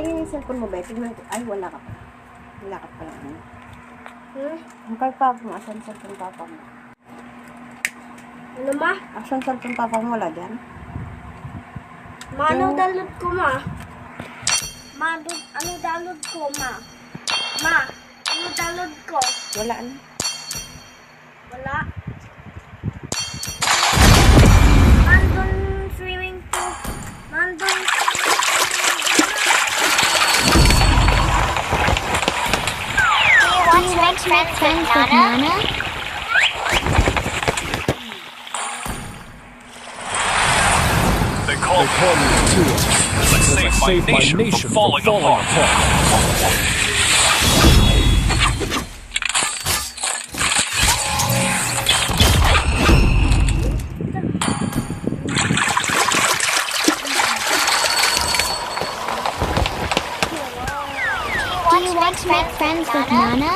yung cellphone mo ba? Tingnan ko. Ay, wala ka pa. Wala ka pala. Ang kay papa mo, asan cellphone papa mo? Ano ma? Asan cellphone papa mo? Wala dyan? Ma, ano download ko ma? Ma, ano download ko ma? Ma, ano download ko? Wala na. Wala. Mandun swimming pool. Mandun Do you want to make friends with Nana? They call me to it. Let's save my nation from falling apart. Do you want to make friends with Nana?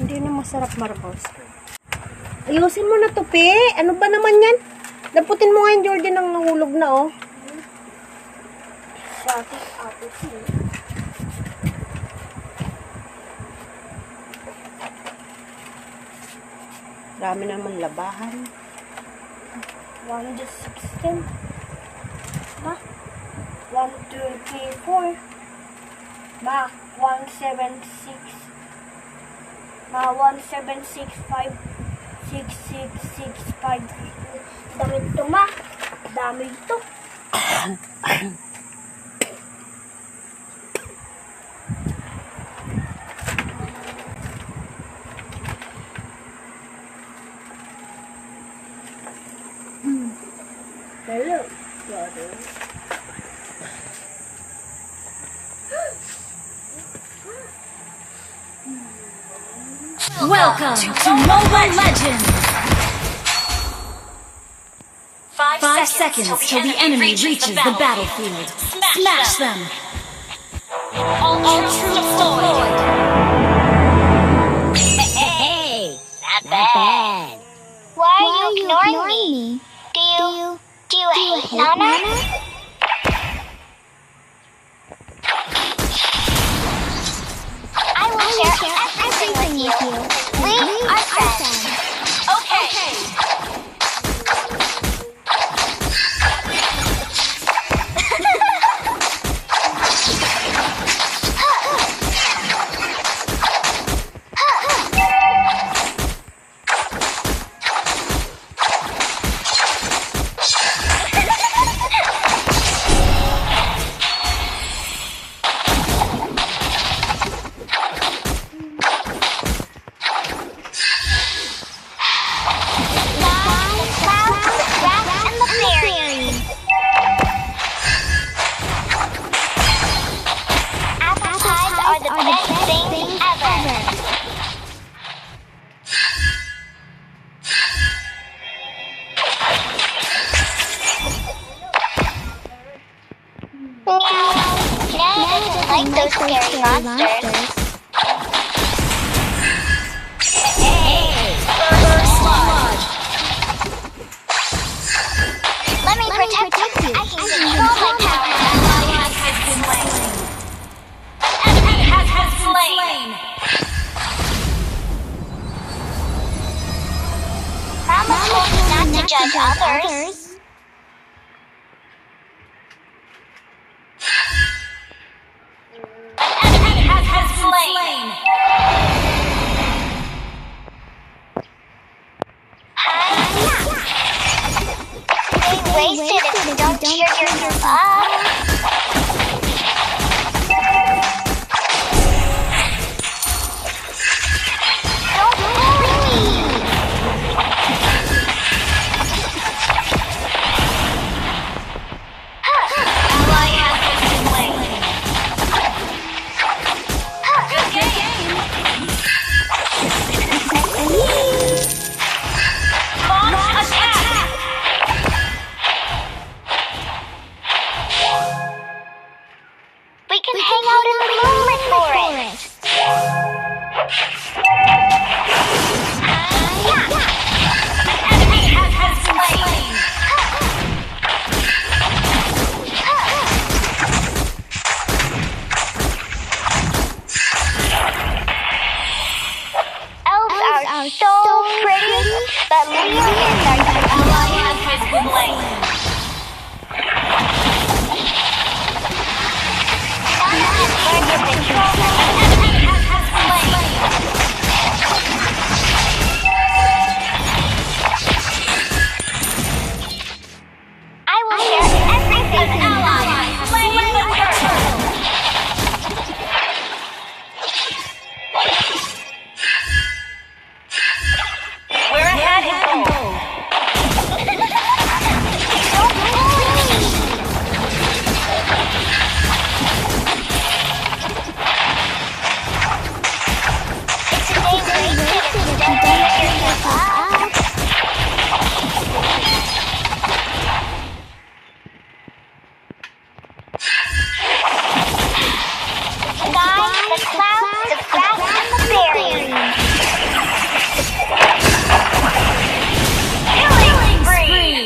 Hindi na masarap marbles. Ayusin mo na to, Pe. Ano ba naman yan? Daputin mo nga yung Jordan ng nahulog na, oh. Dami naman labahan. 116. Ma, 1, 2, 3, 4. Ma, 176. Ma, 1765. 6665. Dami ito ma. Dami ito. Hello, brother. Welcome to Mobile Legends! 5 seconds till the enemy reaches the battlefield. Smash them! All troops deployed! Hey, not bad. Why are you ignoring me? Do you hate Nana? I will share everything with you. We are friends. Okay! Like those scary monsters. Let me protect you. I can control my power. Enemy has been slain! Mama told me not to judge others. Enemy has been slain! They wasted if you don't cheer yourself up. Don't bully me. Ally has been slain! Good game! Launch attack!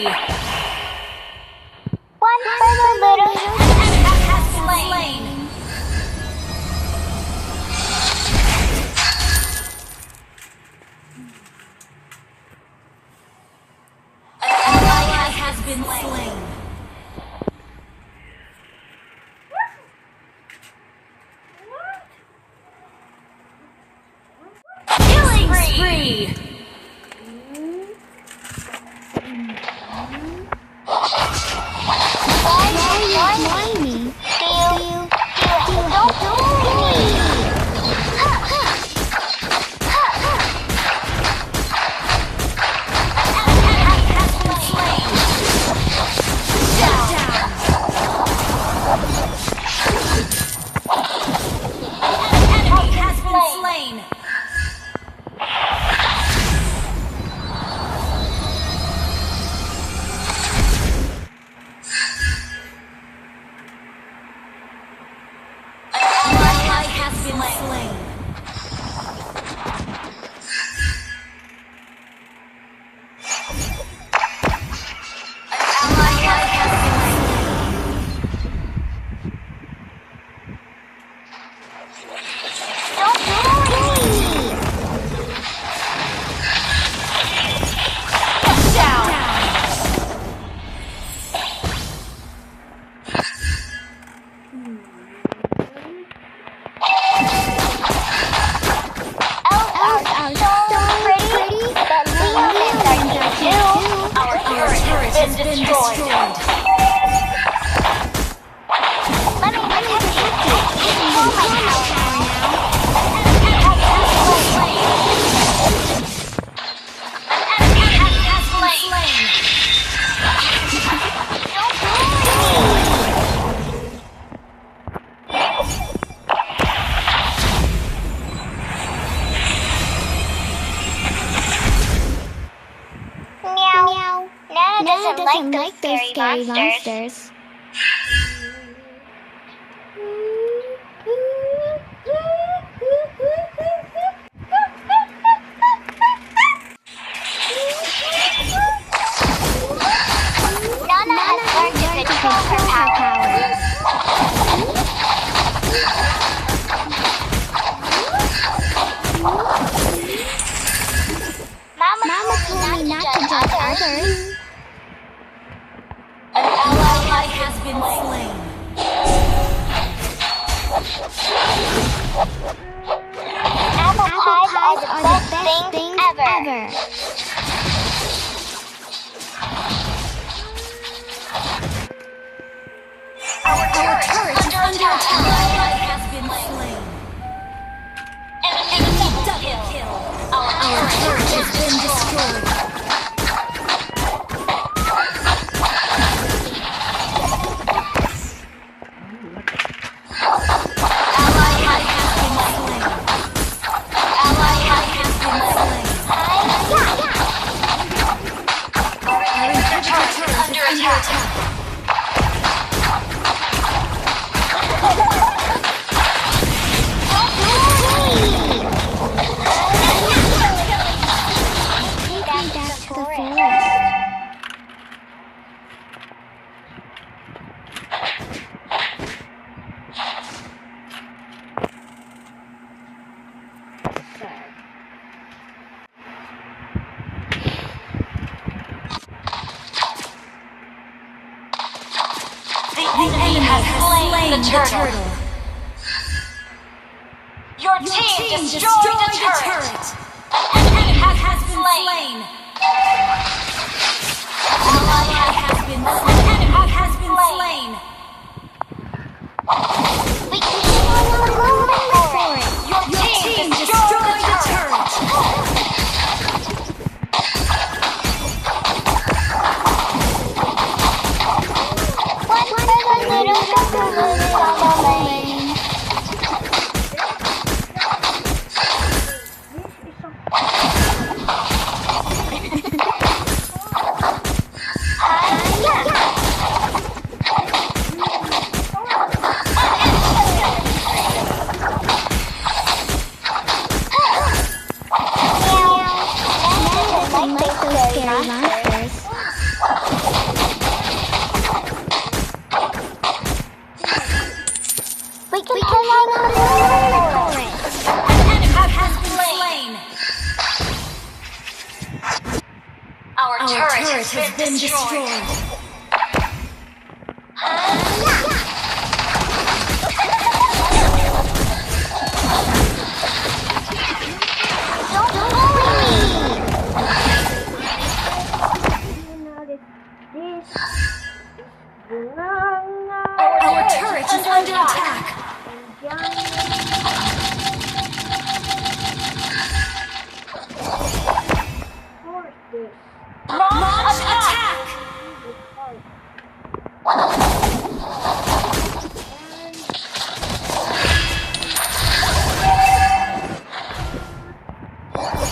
One for the little. Has slain. An ally has been slain. Killing spree. Why you me? Do you hate me? Has been destroyed. Let me protect you. Control my power now. An enemy has been slain. Meow. Nana doesn't like those scary monsters. Nana has learned to control her powers. Mama told me not to judge others. An ally has been slain. Apple pies are the best things ever. Our turret is under attack. An ally has been slain. Enemy double kill. Our turret has been destroyed. The enemy has slain the turtle. Your team destroyed the turret. An enemy has been slain. An ally has been slain. An enemy has been slain. We can go for it. Your team destroyed the turret. been destroyed. Our turret is under attack. Launch attack!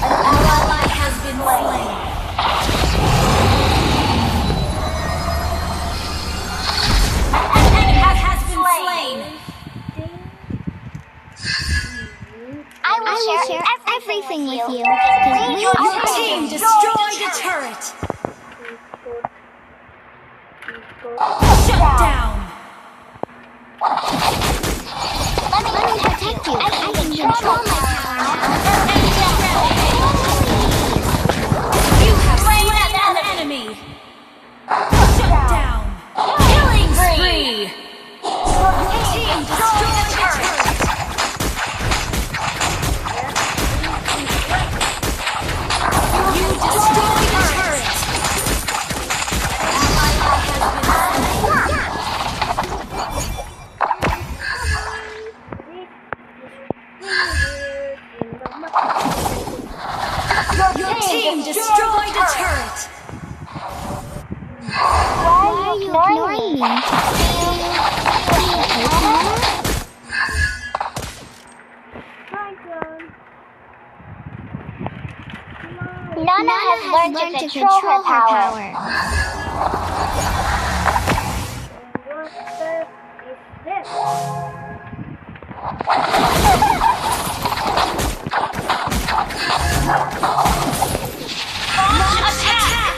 An ally has been slain. An enemy has been slain. I will share everything with you. Your team destroyed a turret. Shut down. Let me protect you. I can control my power now. You have slain an enemy. Shut down. Killing spree. Your team destroyed a turret. You destroyed a turret. Your team destroyed a turret. Why are you ignoring me? Nana has learned to control her power. Launch attack!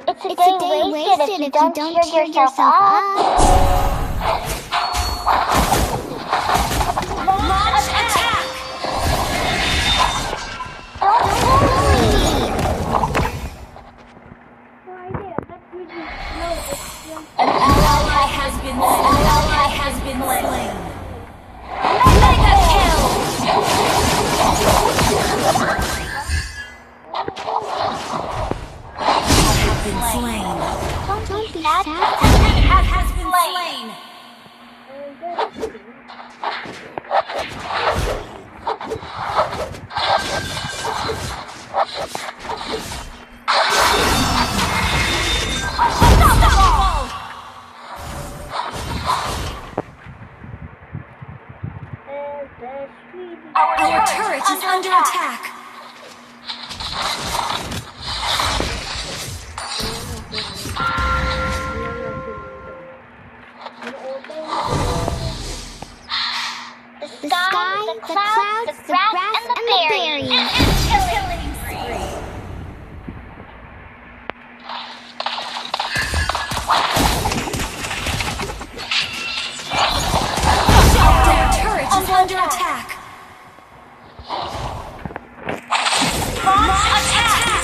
It's a day wasted if you don't cheer yourself up. Launch attack! An ally has been slain. Mega kill! Have been slain. Don't be sad. An enemy has been slain. Unstoppable! Our turret is under attack. The sky, the clouds, the grass, and the berries. Killing spree. Their turret is under attack. Launch attack!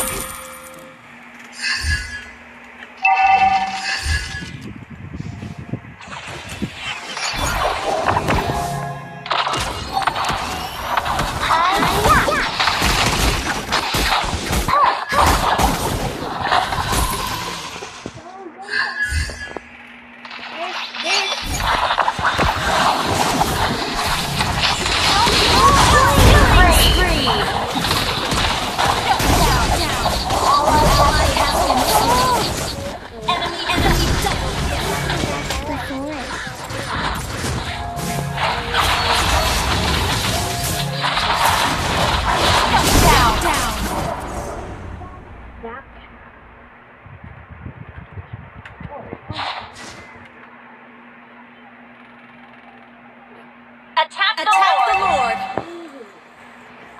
Attack the Lord!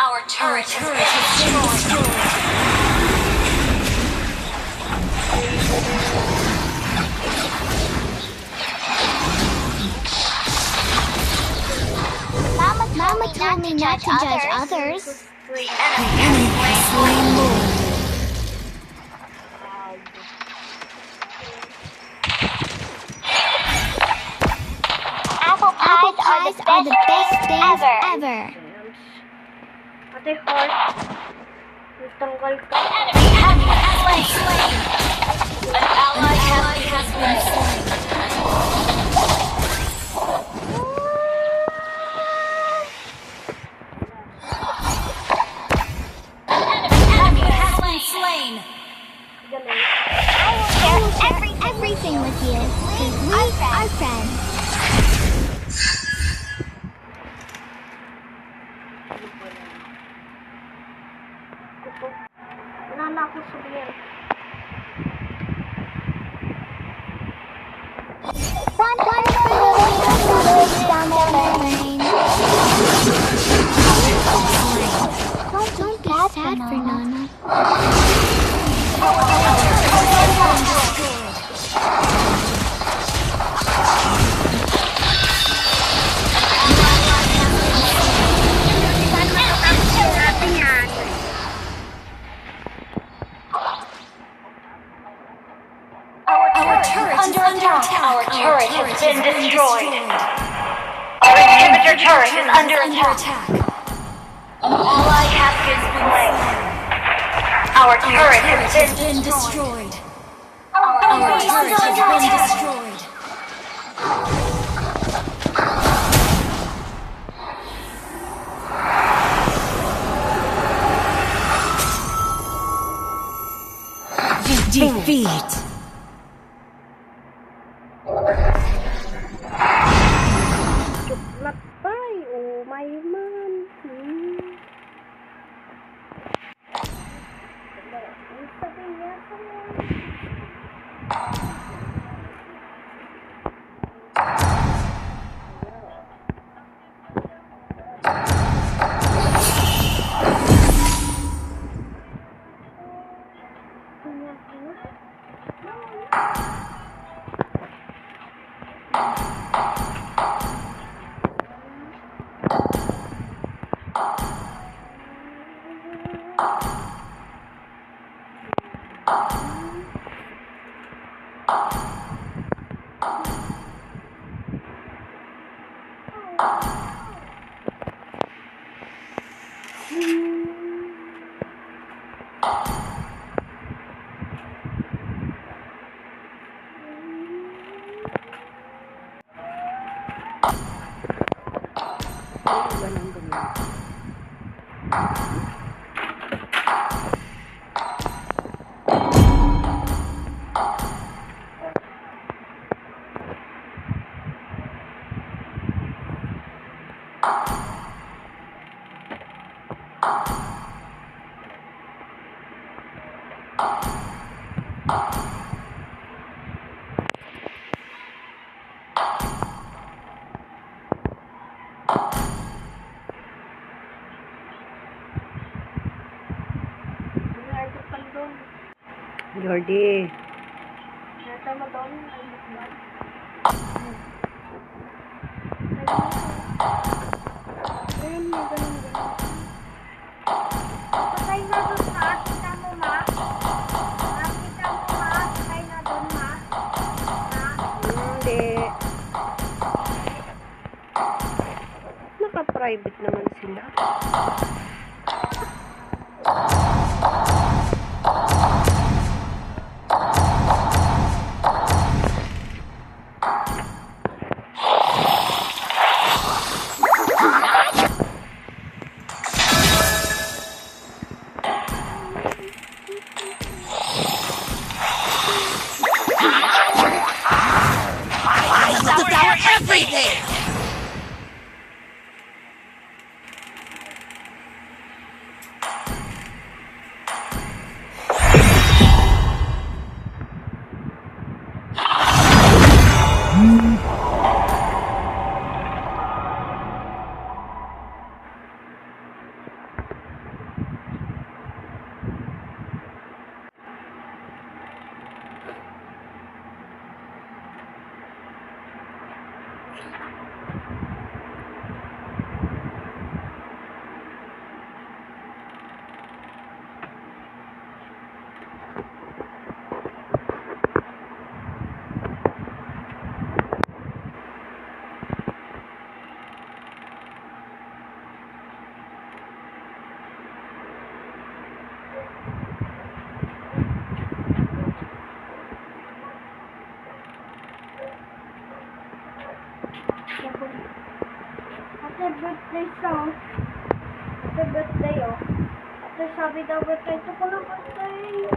Our turret has been destroyed. not to judge others. The enemy has slain Lord. Apple pies are the best things ever. Ate Heart, nagtanggal ka. An ally has been slain. Enemy has been slain. I will share everything with you, because we are friends. Nana ako sabihin. Run for the hills down the lane. Don't be sad for Nana. Our turret is under attack. Our turret has been destroyed. Our inhibitor turret is under attack. An ally has been slain. Our turret has been destroyed. Our turret has been destroyed. Defeat. Lakbay, oh my man. Jordi. Nasa mo doon, ay bakbang. Ayun, may ganun. Patay na doon, ma. Kita mo, ma. Kita mo, ma. Patay na doon, ma. Hindi. Naka-private naman sila. Please don't. Happy birthday, oh. Ate, sabi daw birthday. Ito ko na birthday.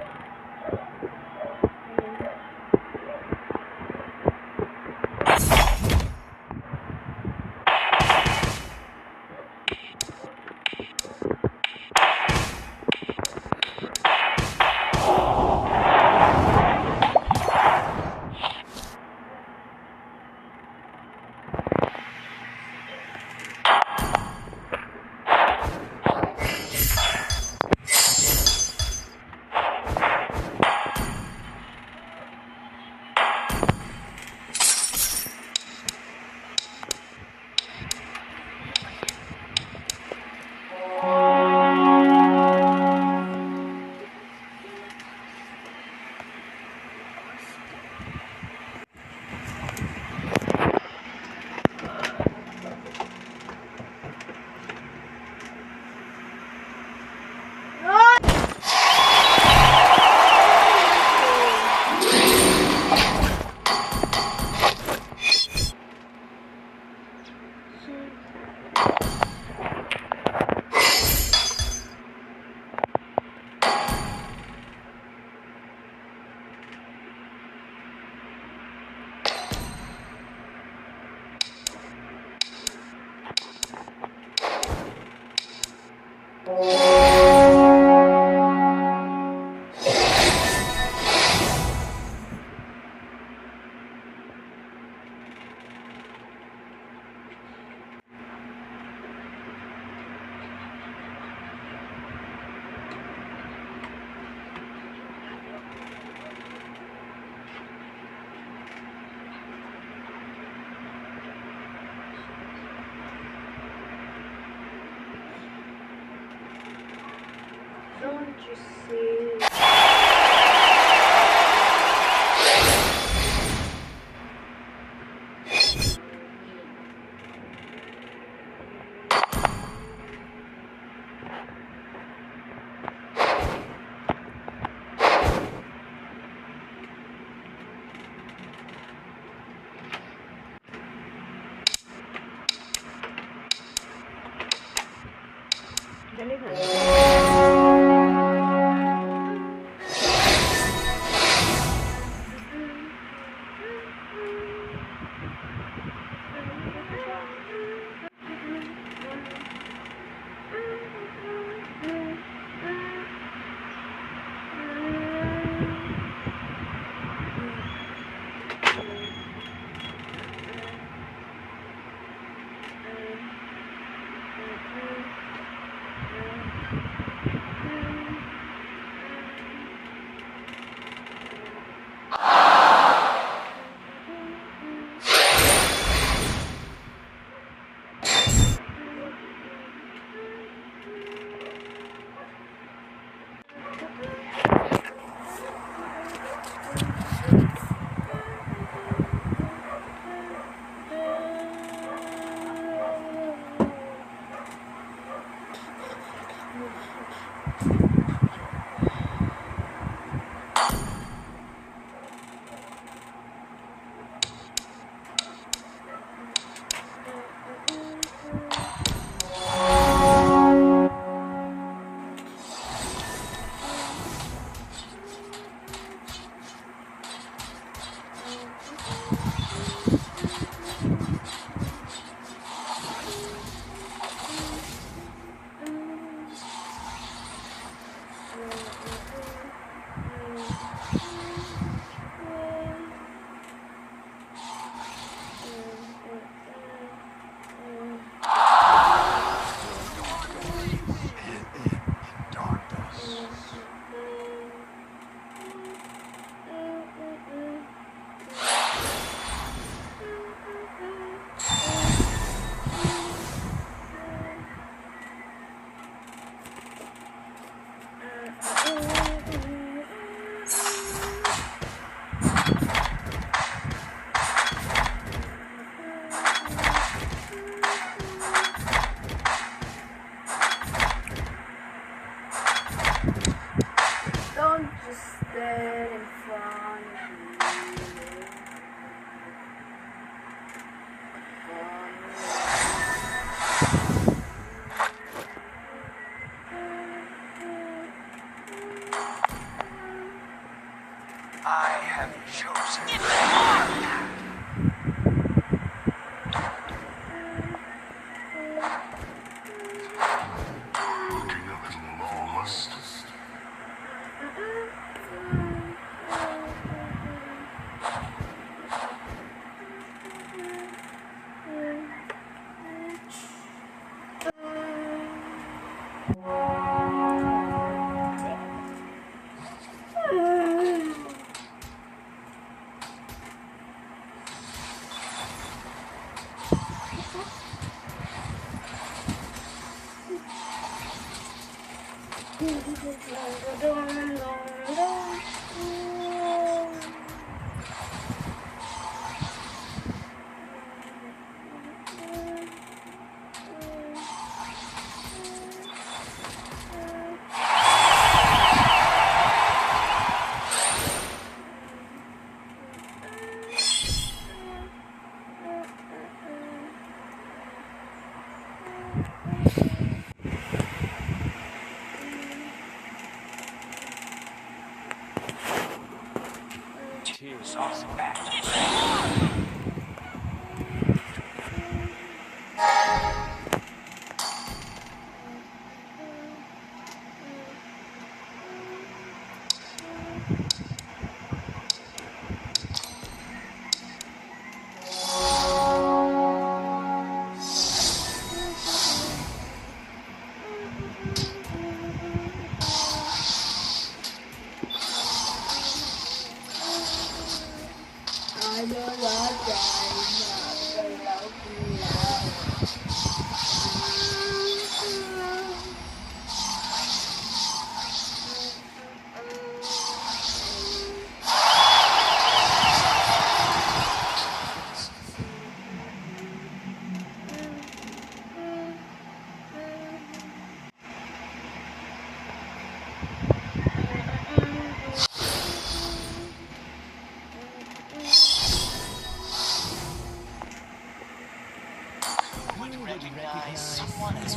Don't you see? Dali na. Don't just stand in front of me. I have chosen. Tears are back. Recognize someone as